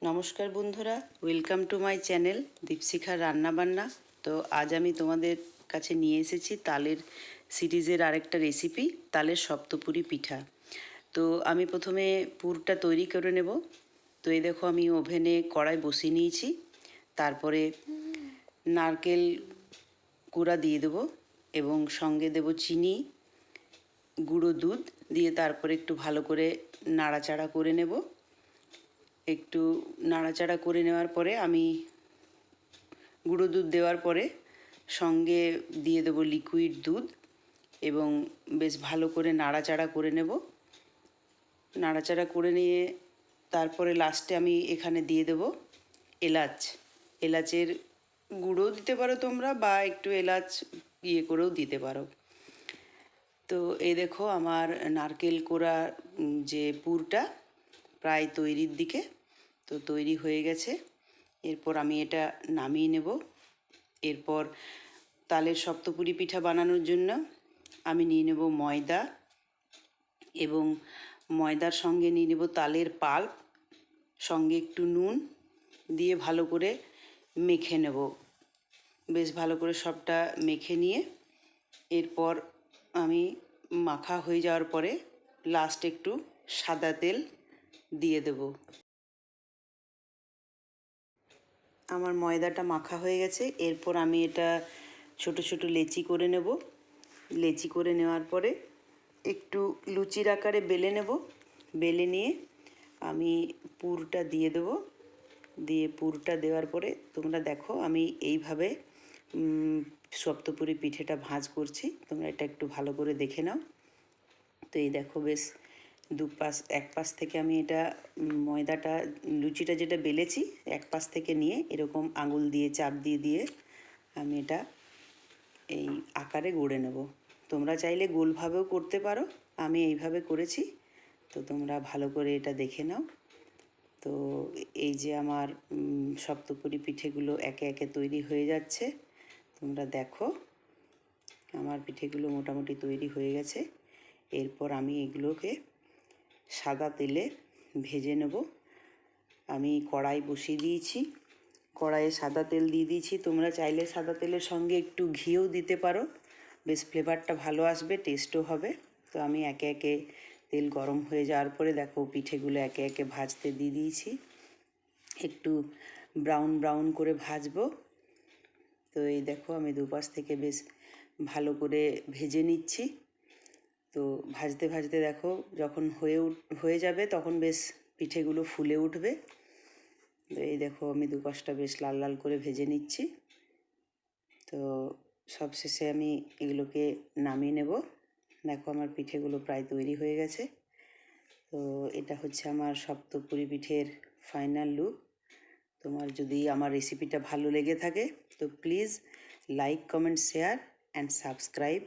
নমস্কার বন্ধুরা, welcome to my channel দীপশিখার রান্নাবান্না। তো আজ আমি তোমাদের কাছে নিয়ে এসেছি তালের সিরিজের আরেকটা রেসিপি, তালের সপ্তপুরি পিঠা। তো আমি প্রথমে পুরটা তৈরি করে নেব। তো এই দেখো, আমি ওভেনে কড়াই বসিয়ে নিয়েছি। তারপরে নারকেল কুড়া দিয়ে দেবো এবং সঙ্গে দেব চিনি, গুঁড়ো দুধ দিয়ে তারপরে একটু ভালো করে নাড়াচাড়া করে নেব। একটু নাড়াচাড়া করে নেওয়ার পরে আমি গুঁড়ো দুধ দেওয়ার পরে সঙ্গে দিয়ে দেবো লিকুইড দুধ এবং বেশ ভালো করে নাড়াচাড়া করে নেব। নাড়াচাড়া করে নিয়ে তারপরে লাস্টে আমি এখানে দিয়ে দেবো এলাচ। এলাচের গুঁড়ো দিতে পারো তোমরা, বা একটু এলাচ করেও দিতে পারো। তো এই দেখো, আমার নারকেল কোড়া যে পুরটা প্রায় তৈরির দিকে, তো তৈরি হয়ে গেছে। এরপর আমি এটা নামিয়ে নেব। এরপর তালের সপ্তপুরি পিঠা বানানোর জন্য আমি নিয়ে নেব ময়দা এবং ময়দার সঙ্গে নিয়ে নেব তালের পাল্প, সঙ্গে একটু নুন দিয়ে ভালো করে মেখে নেব। বেশ ভালো করে সবটা মেখে নিয়ে এরপর আমি মাখা হয়ে যাওয়ার পরে লাস্ট একটু সাদা তেল দিয়ে দেব। আমার ময়দাটা মাখা হয়ে গেছে। এরপর আমি এটা ছোট ছোট লেচি করে নেব। লেচি করে নেওয়ার পরে একটু লুচির আকারে বেলে নেব। বেলে নিয়ে আমি পুরটা দিয়ে দেবো। দিয়ে পুরটা দেওয়ার পরে তোমরা দেখো আমি এইভাবে সপ্তপুরি পিঠেটা ভাঁজ করছি। তোমরা এটা একটু ভালো করে দেখে নাও। তো এই দেখো, বেশ এক পাশ থেকে আমি এটা ময়দাটা, লুচিটা যেটা বেলেছি, এক পাশ থেকে নিয়ে এরকম আঙুল দিয়ে চাপ দিয়ে দিয়ে আমি এটা এই আকারে গড়ে নেব। তোমরা চাইলে গোলভাবেও করতে পারো, আমি এইভাবে করেছি। তো তোমরা ভালো করে এটা দেখে নাও। তো এই যে আমার সপ্তপুরি পিঠেগুলো একে একে তৈরি হয়ে যাচ্ছে। তোমরা দেখো, আমার পিঠেগুলো মোটামুটি তৈরি হয়ে গেছে। এরপর আমি এগুলোকে সাদা তেলে ভেজে নেব। আমি কড়াই বসিয়ে দিয়েছি। কড়াইয়ে সাদা তেল দিয়ে দিয়েছি। তোমরা চাইলে সাদা তেলের সঙ্গে একটু ঘিও দিতে পারো, বেশ ফ্লেভারটা ভালো আসবে, টেস্টও হবে। তো আমি একে একে তেল গরম হয়ে যাওয়ার পরে দেখো পিঠেগুলো একে একে ভাজতে দিয়ে দিয়েছি। একটু ব্রাউন ব্রাউন করে ভাজবো। তো এই দেখো, আমি দুপাশ থেকে বেশ ভালো করে ভেজে নিচ্ছি। তো ভাজতে ভাজতে দেখো, যখন হয়ে যাবে তখন বেশ পিঠেগুলো ফুলে উঠবে। তো এই দেখো, আমি দুপাশটা বেশ লাল লাল করে ভেজে নিচ্ছি। তো সবশেষে আমি এগুলোকে নামিয়ে নেব। দেখো, আমার পিঠেগুলো প্রায় তৈরি হয়ে গেছে। তো এটা হচ্ছে আমার সপ্তপুরি পিঠের ফাইনাল লুক। তোমার যদি আমার রেসিপিটা ভালো লেগে থাকে তো please like, comment, share and subscribe